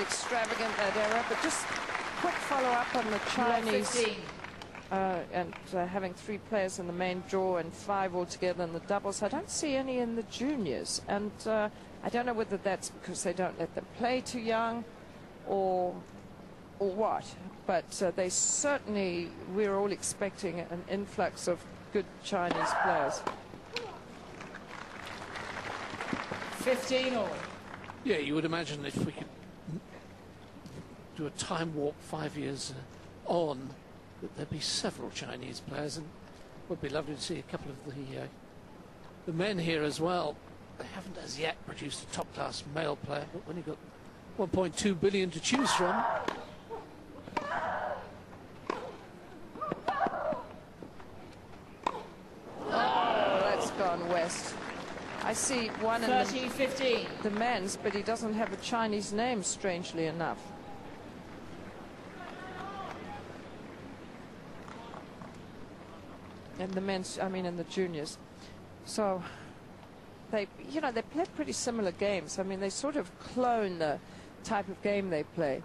extravagant, that error, but just quick follow-up on the Chinese. And having 3 players in the main draw and 5 altogether in the doubles. I don't see any in the juniors, and I don't know whether that's because they don't let them play too young or what, but they certainly, we're all expecting an influx of good Chinese players. 15 all. Yeah, you would imagine if we could do a time warp 5 years on, that there'd be several Chinese players, and it would be lovely to see a couple of the men here as well. They haven't as yet produced a top-class male player, but when you've got 1.2 billion to choose from. Oh, that's gone west. I see one in 30-15. the men's, but he doesn't have a Chinese name, strangely enough. In the men's, I mean in the juniors. So they, you know, they play pretty similar games. I mean, they sort of clone the type of game they play.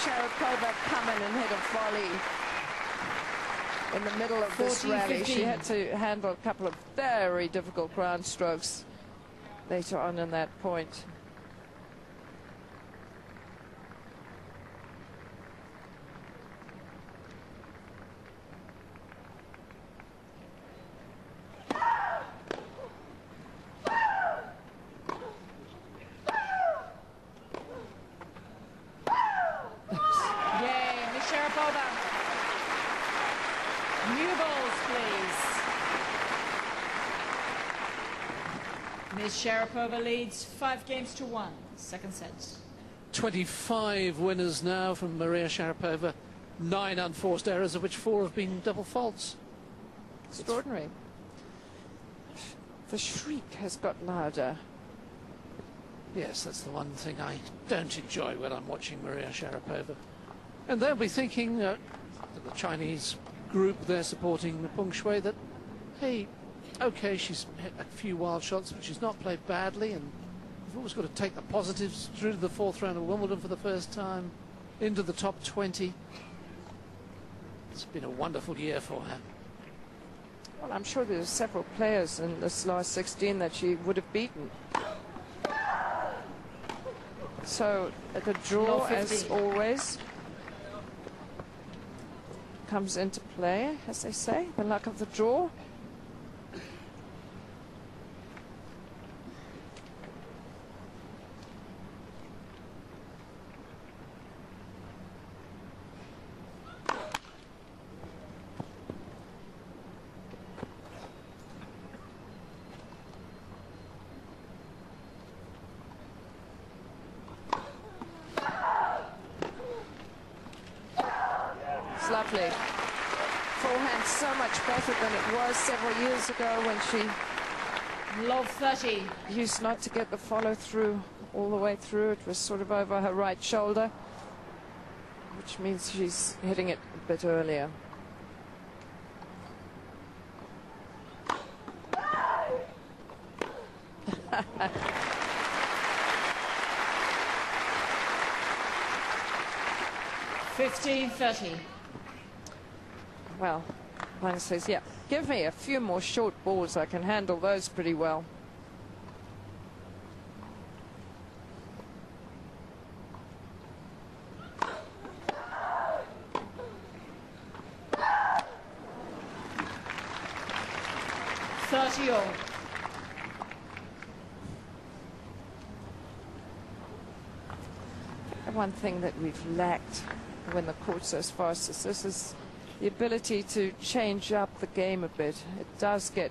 Sharapova coming and hit a volley in the middle of this rally. She had to handle a couple of very difficult ground strokes later on in that point. Sharapova. New balls, please. Ms. Sharapova leads 5-1. Second set. 25 winners now from Maria Sharapova. 9 unforced errors, of which 4 have been double faults. Extraordinary. The shriek has got louder. Yes, that's the one thing I don't enjoy when I'm watching Maria Sharapova. And they'll be thinking, the Chinese group there supporting Peng Shuai, that, hey, okay, she's hit a few wild shots, but she's not played badly, and you've always got to take the positives through to the 4th round of Wimbledon for the first time, into the top 20. It's been a wonderful year for her. Well, I'm sure there's several players in this last 16 that she would have beaten. So the draw, as always, comes into play, as they say, the luck of the draw. It's lovely. Forehand so much better than it was several years ago when she Love 30. used not to get the follow through all the way through. It was sort of over her right shoulder, which means she's hitting it a bit earlier. (15-30). Well, Lang says, yeah, give me a few more short balls. I can handle those pretty well. (30-all). One thing that we've lacked when the court's as fast as this is the ability to change up the game a bit. It does get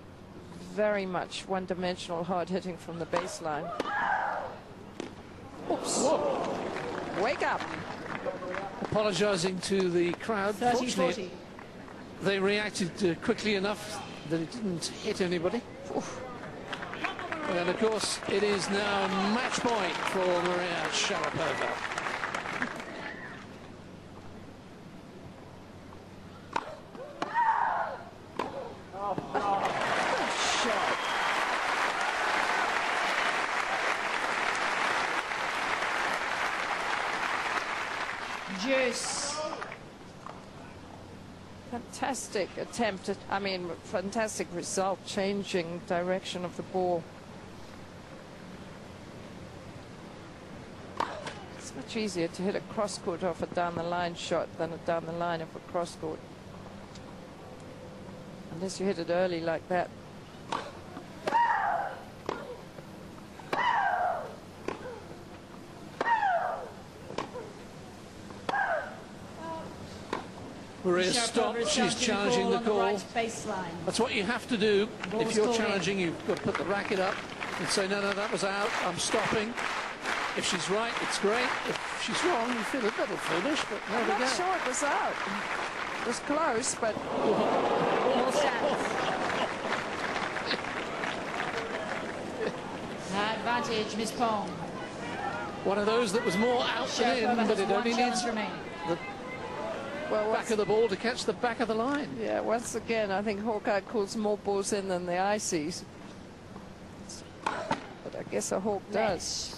very much one-dimensional hard hitting from the baseline. Oops. Whoa. Wake up. Apologising to the crowd. 30-40. They reacted quickly enough that it didn't hit anybody. Oof. And of course, it is now match point for Maria Sharapova. Juice. Fantastic attempt at, fantastic result, changing direction of the ball. It's much easier to hit a cross-court off a down-the-line shot than a down-the-line of a cross-court. Unless you hit it early like that. Maria stopped. She's challenging the call. Right baseline. That's what you have to do. If you're challenging, you've got to put the racket up and say, no, that was out. I'm stopping. If she's right, it's great. If she's wrong, you feel a little foolish, but there we go. I'm not sure it was out. It was close, but... All stands. Advantage, Miss Peng. One of those that was more out than in, but it only needs the back of the ball to catch the back of the line. Yeah, once again, I think Hawkeye calls more balls in than the eye sees. But I guess a Hawk does.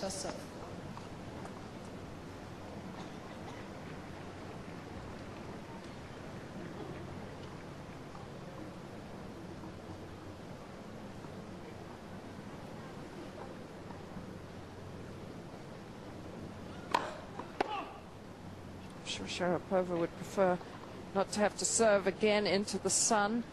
I'm sure Sharapova would prefer not to have to serve again into the sun.